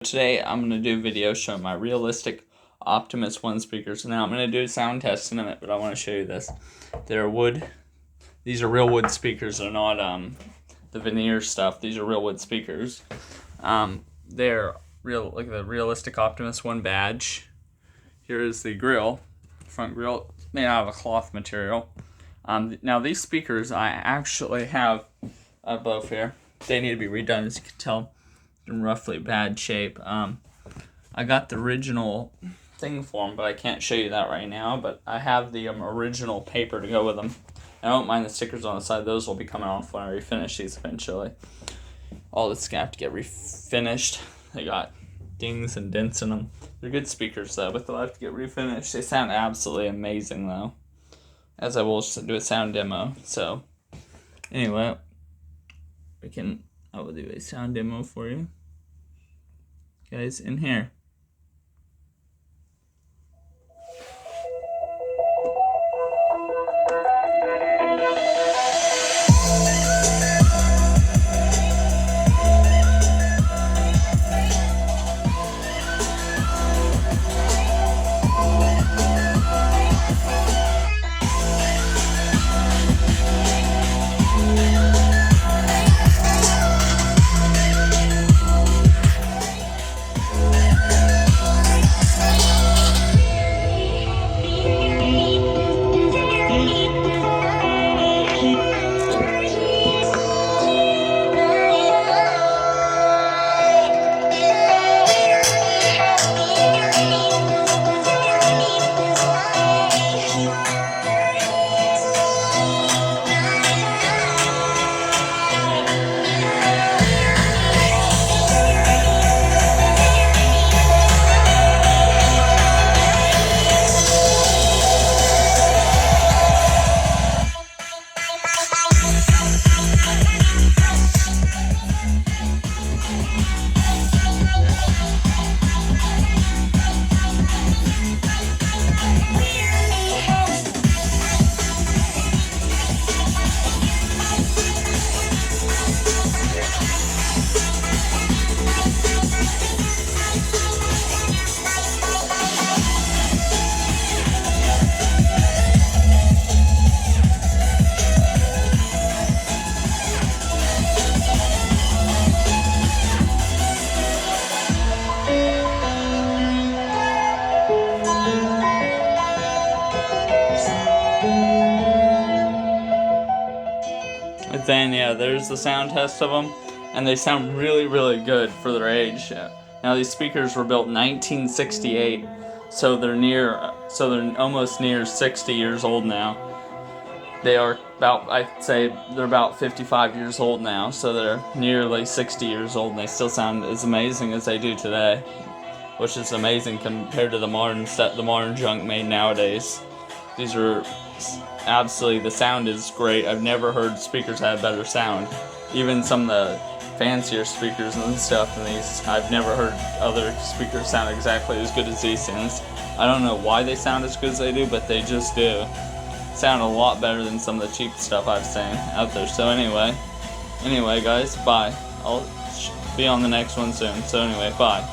Today I'm going to do a video showing my realistic Optimus 1 speakers. Now I'm going to do a sound test in a minute, but I want to show you this. These are real wood speakers. They're not the veneer stuff. These are real wood speakers. They're real, like the realistic Optimus 1 badge. Here is the grill, front grill, made out of a cloth material. Now these speakers I actually have above here. They need to be redone, as you can tell. In roughly bad shape. I got the original thing for them, but I can't show you that right now. But I have the original paper to go with them. I don't mind the stickers on the side. Those will be coming off when I refinish these eventually. All this gonna have to get refinished. They got dings and dents in them. They're good speakers though, but they'll have to get refinished. They sound absolutely amazing though, as I will do a sound demo. So anyway, I will do a sound demo for you guys in here. Then yeah, there's the sound test of them, and they sound really good for their age. Now these speakers were built in 1968, so they're almost near 60 years old now. They are I'd say they're about 55 years old now, so they're nearly 60 years old, and they still sound as amazing as they do today, which is amazing compared to the modern junk made nowadays. These are absolutely, the sound is great. I've never heard speakers have better sound. Even some of the fancier speakers and stuff in these, I've never heard other speakers sound exactly as good as these things. I don't know why they sound as good as they do, but they just do. Sound a lot better than some of the cheap stuff I've seen out there. So anyway guys, bye. I'll be on the next one soon. So anyway, bye.